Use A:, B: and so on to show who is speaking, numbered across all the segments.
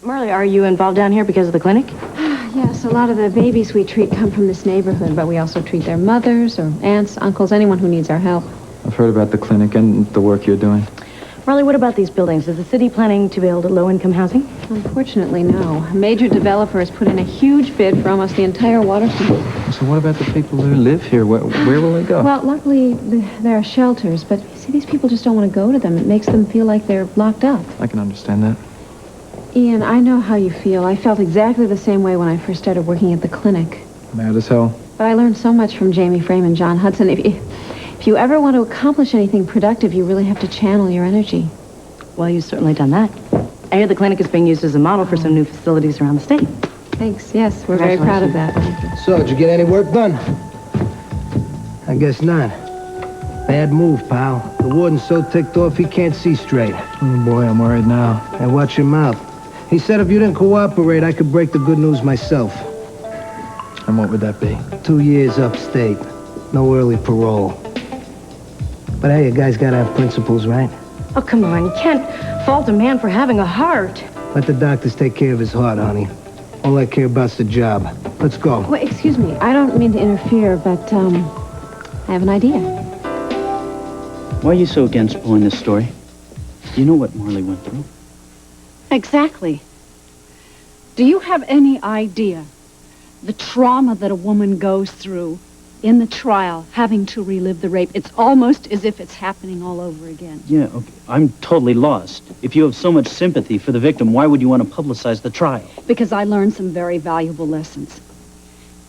A: Marley, are you involved down here because of the clinic?
B: Yes, a lot of the babies we treat come from this neighborhood, but we also treat their mothers or aunts, uncles, anyone who needs our help.
C: I've heard about the clinic and the work you're doing.
A: Marley, what about these buildings? Is the city planning to build low-income housing?
B: Unfortunately, no. A major developer has put in a huge bid for almost the entire waterfront.
C: So what about the people who live here? Where will they go?
B: Well, luckily, there are shelters, but you see, these people just don't want to go to them. It makes them feel like they're locked up.
C: I can understand that.
B: Ian, I know how you feel. I felt exactly the same way when I first started working at the clinic.
C: Mad as hell.
B: But I learned so much from Jamie Frame and John Hudson. If you ever want to accomplish anything productive, you really have to channel your energy.
A: Well, you've certainly done that. I hear the clinic is being used as a model for some new facilities around the state.
B: Thanks. Yes, we're very proud of that.
D: So, did you get any work done? I guess not. Bad move, pal. The warden's so ticked off he can't see straight.
C: Oh, boy, I'm worried now.
D: And watch your mouth. He said if you didn't cooperate, I could break the good news myself.
C: And what would that be?
D: 2 years upstate. No early parole. But hey, you guys gotta have principles, right?
A: Oh, come on. You can't fault a man for having a heart.
D: Let the doctors take care of his heart, honey. All I care about's the job. Let's go.
B: Well, excuse me. I don't mean to interfere, but, I have an idea.
E: Why are you so against pulling this story? Do you know what Marley went through?
F: Exactly. Do you have any idea the trauma that a woman goes through in the trial, having to relive the rape? It's almost as if it's happening all over again.
E: Yeah, okay. I'm totally lost. If you have so much sympathy for the victim, why would you want to publicize the trial?
F: Because I learned some very valuable lessons.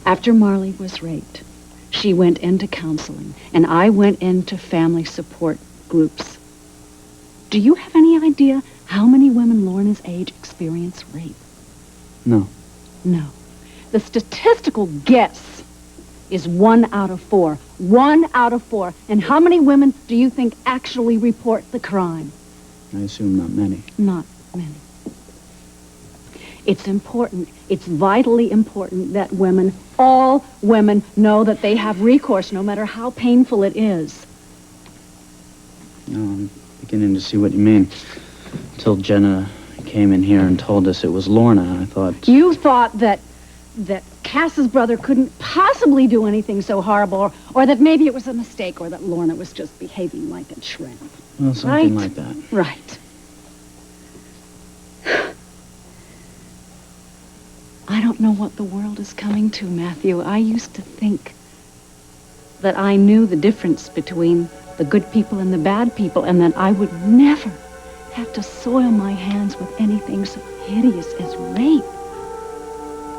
F: After Marley was raped, she went into counseling, and I went into family support groups. Do you have any idea how many women Lorna's age experience rape?
E: No.
F: No. The statistical guess is 1 out of 4. 1 out of 4. And how many women do you think actually report the crime?
E: I assume not many.
F: Not many. It's important, it's vitally important that women, all women, know that they have recourse, no matter how painful it is.
E: No, I'm beginning to see what you mean. Until Jenna came in here and told us it was Lorna, I thought...
F: You thought that Cass's brother couldn't possibly do anything so horrible, or that maybe it was a mistake, or that Lorna was just behaving like a shrimp.
E: Well, something like that.
F: Right. I don't know what the world is coming to, Matthew. I used to think that I knew the difference between the good people and the bad people, and that I would never have to soil my hands with anything so hideous as rape.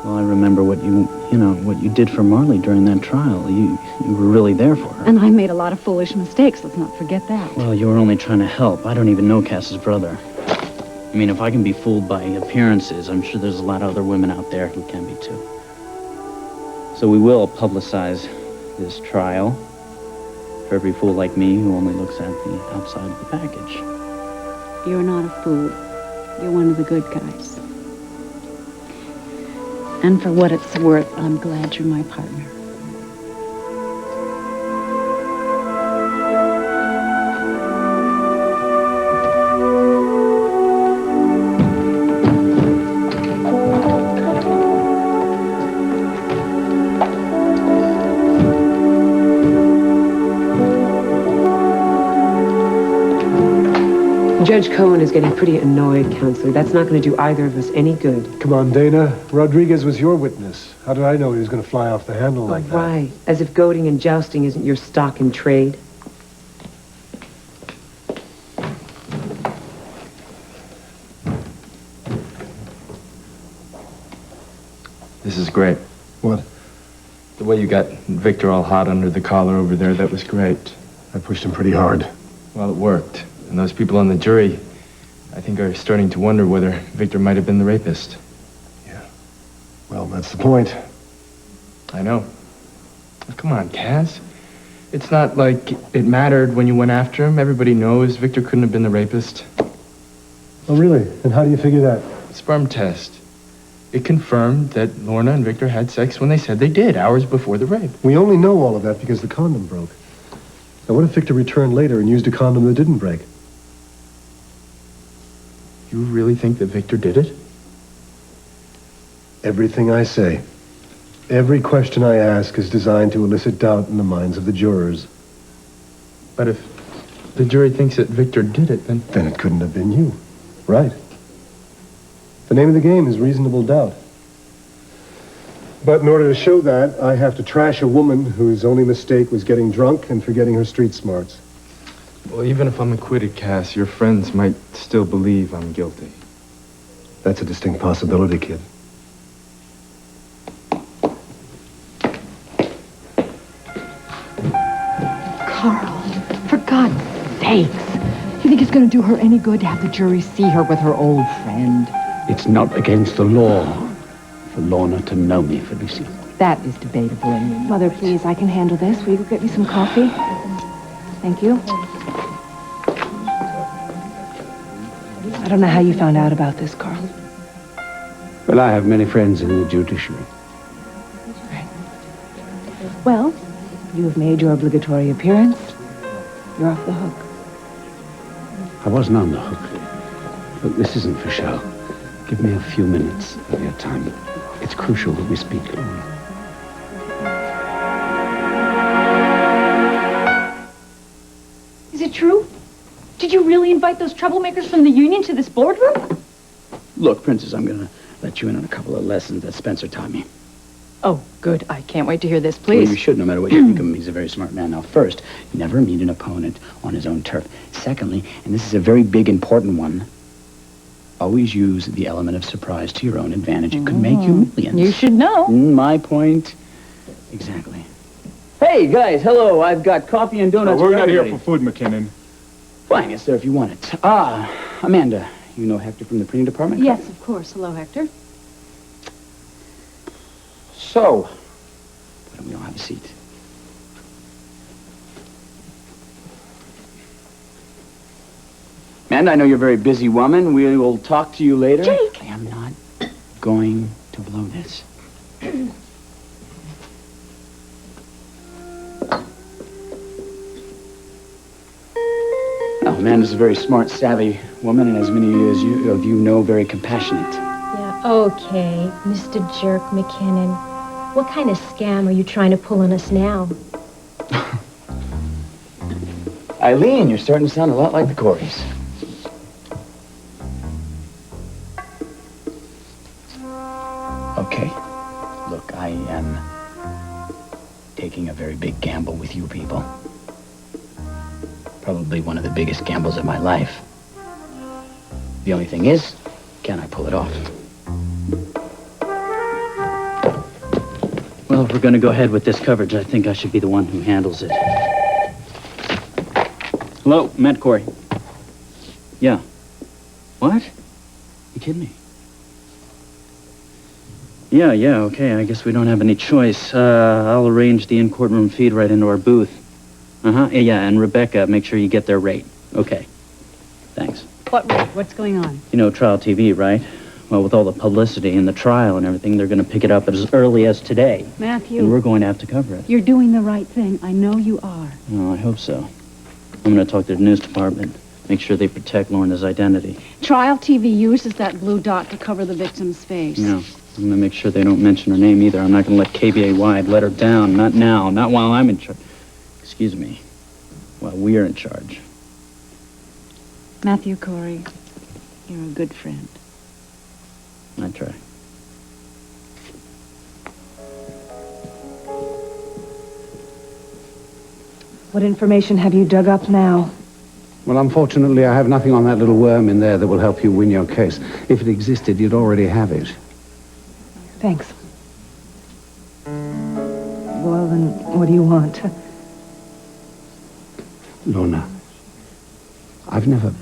E: Well, I remember what you did for Marley during that trial. You were really there for her.
F: And I made a lot of foolish mistakes, let's not forget that.
E: Well, you were only trying to help. I don't even know Cass's brother. I mean, if I can be fooled by appearances, I'm sure there's a lot of other women out there who can be too. So we will publicize this trial for every fool like me who only looks at the outside of the package.
F: You're not a fool. You're one of the good guys. And for what it's worth, I'm glad you're my partner.
G: Judge Cohen is getting pretty annoyed, Counselor. That's not going to do either of us any good.
H: Come on, Dana. Rodriguez was your witness. How did I know he was going to fly off the handle like that?
G: Right. As if goading and jousting isn't your stock in trade.
C: This is great.
H: What?
C: The way you got Victor all hot under the collar over there, that was great.
H: I pushed him pretty hard.
C: Well, it worked. And those people on the jury, I think, are starting to wonder whether Victor might have been the rapist.
H: Yeah. Well, that's the point.
C: I know. Come on, Cass. It's not like it mattered when you went after him. Everybody knows Victor couldn't have been the rapist.
H: Oh, really? And how do you figure that?
C: Sperm test. It confirmed that Lorna and Victor had sex when they said they did, hours before the rape.
H: We only know all of that because the condom broke. Now, what if Victor returned later and used a condom that didn't break?
C: You really think that Victor did it?
H: everything I say. Every question I ask is designed to elicit doubt in the minds of the jurors.
C: But if the jury thinks that Victor did it, then...
H: Then it couldn't have been you. Right. The name of the game is reasonable doubt. But in order to show that, I have to trash a woman whose only mistake was getting drunk and forgetting her street smarts.
C: Well, even if I'm acquitted, Cass, your friends might still believe I'm guilty.
H: That's a distinct possibility, kid.
I: Carl, for God's sakes. You think it's going to do her any good to have the jury see her with her old friend?
J: It's not against the law for Lorna to know me, Felicia.
I: That is debatable anyway.
B: Mother, please, I can handle this. Will you go get me some coffee? Thank you.
A: I don't know how you found out about this, Carl.
J: Well, I have many friends in the judiciary.
A: Well, you have made your obligatory appearance. You're off the hook.
J: I wasn't on the hook. Look, this isn't for show. Give me a few minutes of your time. It's crucial that we speak, Lorna.
F: Is it true? Did you really invite those troublemakers from the union to this boardroom?
E: Look, Princess, I'm going to let you in on a couple of lessons that Spencer taught me.
A: Oh, good. I can't wait to hear this,
E: Well,
A: please.
E: you should, no matter what you think of him. He's a very smart man. Now, first, never meet an opponent on his own turf. Secondly, and this is a very big, important one, always use the element of surprise to your own advantage. It could make you millions.
A: You should know.
E: My point. Exactly. Hey, guys, hello. I've got coffee and donuts.
K: We're
E: for
K: not here
E: everybody.
K: for food, McKinnon.
E: Fine, it's there if you want it. Amanda, you know Hector from the printing department?
F: Yes, of course. Hello, Hector.
E: So, why don't we all have a seat? Amanda, I know you're a very busy woman. We will talk to you later.
F: Jake!
E: I am not going to blow this. Now, Amanda's a very smart, savvy woman, and as many of you know, very compassionate.
L: Yeah, okay, Mr. Jerk McKinnon. What kind of scam are you trying to pull on us now?
E: Eileen, you're starting to sound a lot like the Corys. Okay. Look, I am taking a very big gamble with you people. Probably one of the biggest gambles of my life. The only thing is, can I pull it off? Well, if we're going to go ahead with this coverage, I think I should be the one who handles it. Hello, Matt Cory. Yeah. What? You kidding me? Yeah, okay. I guess we don't have any choice. I'll arrange the in-courtroom feed right into our booth. Yeah, and Rebecca, make sure you get their rate. Okay. Thanks.
F: What rate? What's going on?
E: You know, trial TV, right? Well, with all the publicity and the trial and everything, they're going to pick it up as early as today.
F: Matthew.
E: And we're going to have to cover it.
F: You're doing the right thing. I know you are.
E: Oh, I hope so. I'm going to talk to the news department. Make sure they protect Lorna's identity.
F: Trial TV uses that blue dot to cover the victim's face.
E: Yeah. I'm going to make sure they don't mention her name either. I'm not going to let KBA Wide let her down. Not now. Not while I'm in charge. Excuse me. While we're in charge.
F: Matthew Cory, you're a good friend.
E: I try.
A: What information have you dug up now?
J: Well, unfortunately, I have nothing on that little worm in there that will help you win your case. If it existed, you'd already have it.
A: Thanks. Well, then, what do you want?
J: Lorna, I've never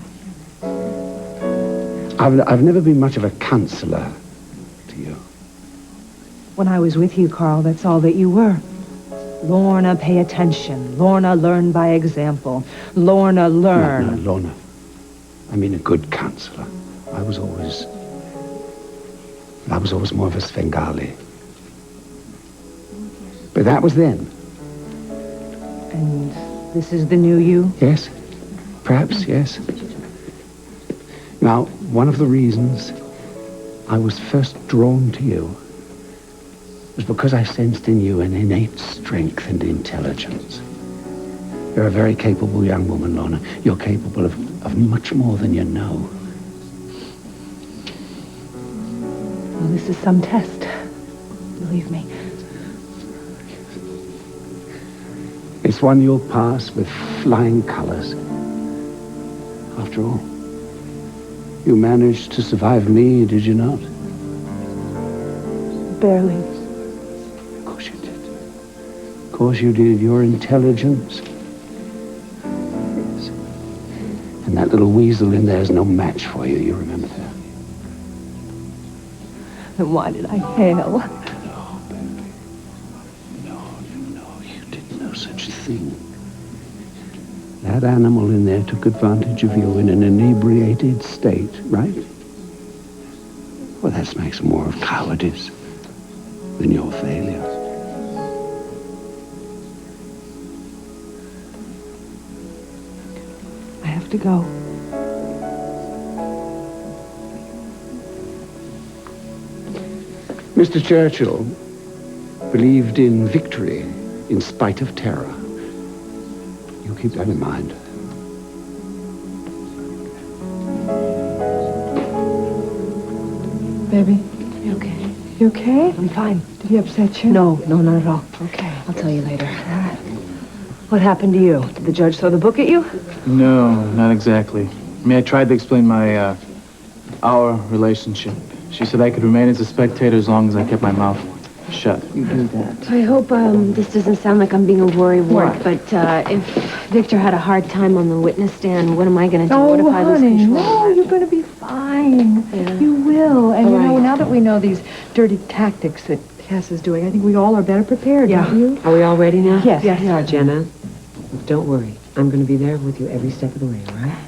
J: been much of a counselor to you.
A: When I was with you, Carl, that's all that you were. Lorna, pay attention. Lorna, learn by example. Lorna, learn.
J: No, Lorna. I mean a good counselor. I was always more of a Svengali. But that was then.
A: And this is the new you?
J: Yes. Perhaps, yes. Now, one of the reasons I was first drawn to you was because I sensed in you an innate strength and intelligence. You're a very capable young woman, Lorna. You're capable of much more than you know.
A: Well, this is some test. Believe me.
J: It's one you'll pass with flying colors. After all, you managed to survive me, did you not?
A: Barely.
J: Of course you did. Of course you did. Your intelligence. Yes. And that little weasel in there's no match for you. You remember that?
A: Then why did I fail?
J: No, baby. No, you did no such thing. That animal in there took advantage of you in an inebriated state, right? Well, that makes more of cowardice than your failure.
A: I have to go.
J: Mr. Churchill believed in victory in spite of terror. You keep that in mind.
A: Baby, you okay? You okay?
B: I'm fine.
A: Did he upset you?
B: No, not at all.
A: Okay.
B: I'll tell you later.
A: What happened to you? Did the judge throw the book at you?
C: No, not exactly. I mean, I tried to explain our relationship. She said I could remain as a spectator as long as I kept my mouth shut.
B: You do that.
L: I hope this doesn't sound like I'm being a worrywart, but if Victor had a hard time on the witness stand, what am I going to do? What if I lose
A: honey,
L: control?
A: no, you're going to be fine.
L: Yeah.
A: You will. And
L: All
A: you know,
L: right.
A: now that we know these dirty tactics that Cass is doing, I think we all are better prepared, don't you?
G: Are we all ready now?
A: Yes, yes.
G: we are, Jenna. Don't worry. I'm going to be there with you every step of the way, all right?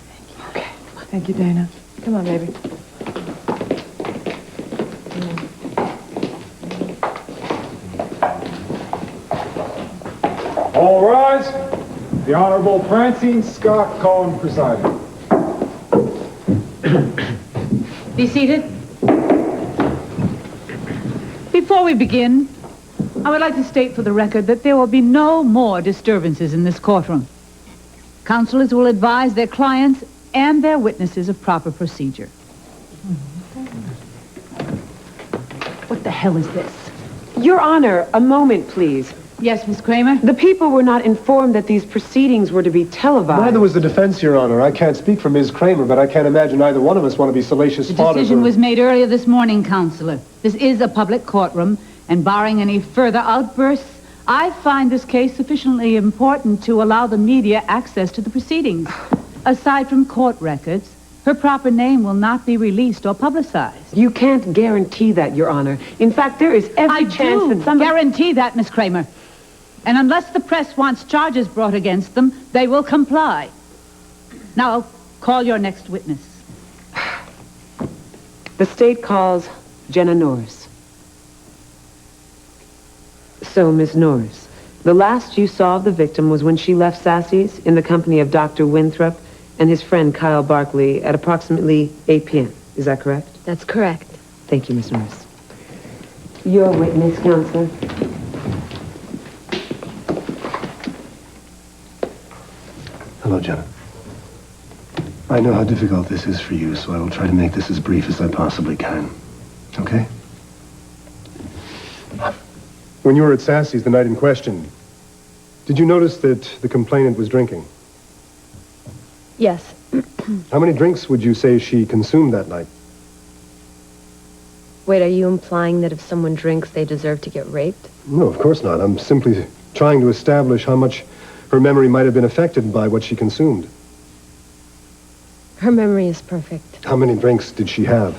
A: Okay. Thank you, Dana. Come on, baby.
K: All rise. The Honorable Francine Scott Cohen presiding.
M: Be seated. Before we begin, I would like to state for the record that there will be no more disturbances in this courtroom. Counselors will advise their clients and their witnesses of proper procedure.
A: What the hell is this?
G: Your Honor, a moment, please.
M: Yes, Miss Kramer?
G: The people were not informed that these proceedings were to be televised.
H: Neither was the defense, Your Honor. I can't speak for Ms. Kramer, but I can't imagine either one of us want to be salacious
M: The
H: fathers.
M: decision was made earlier this morning, Counselor. This is a public courtroom, and barring any further outbursts, I find this case sufficiently important to allow the media access to the proceedings. Aside from court records, her proper name will not be released or publicized.
G: You can't guarantee that, Your Honor. In fact, there is every chance that somebody...
M: guarantee that, Miss Kramer. And unless the press wants charges brought against them, they will comply. Now, call your next witness.
G: The state calls Jenna Norris. So, Miss Norris, the last you saw of the victim was when she left Sassy's in the company of Dr. Winthrop and his friend Kyle Barkley at approximately 8 p.m. Is that correct?
L: That's correct.
G: Thank you, Miss Norris. Your witness, Counselor.
H: Hello, Jenna. I know how difficult this is for you, so I will try to make this as brief as I possibly can. Okay? When you were at Sassy's the night in question, did you notice that the complainant was drinking?
L: Yes.
H: How many drinks would you say she consumed that night?
L: Wait, are you implying that if someone drinks, they deserve to get raped?
H: No, of course not. I'm simply trying to establish how much her memory might have been affected by what she consumed.
L: Her memory is perfect.
H: How many drinks did she have?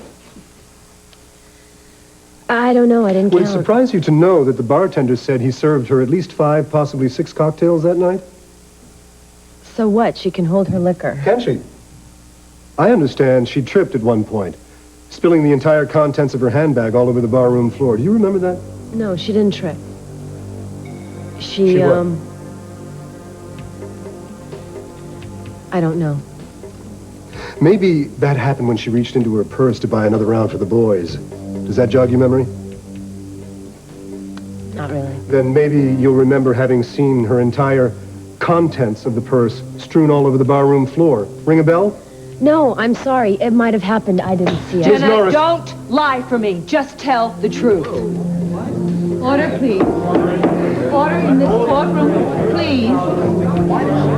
L: I don't know. I didn't
H: Would it
L: count.
H: surprise you to know that the bartender said he served her at least 5, possibly 6 cocktails that night?
L: So what? She can hold her liquor.
H: Can she? I understand she tripped at one point, spilling the entire contents of her handbag all over the barroom floor. Do you remember that?
L: No, she didn't trip.
H: She what?
L: I don't know.
H: Maybe that happened when she reached into her purse to buy another round for the boys. Does that jog your memory?
L: Not really.
H: Then maybe you'll remember having seen her entire contents of the purse strewn all over the barroom floor. Ring a bell?
L: No, I'm sorry. It might have happened. I didn't see it.
H: Miss Norris.
A: Don't lie for me. Just tell the truth.
M: Order, please. Order in this courtroom, please.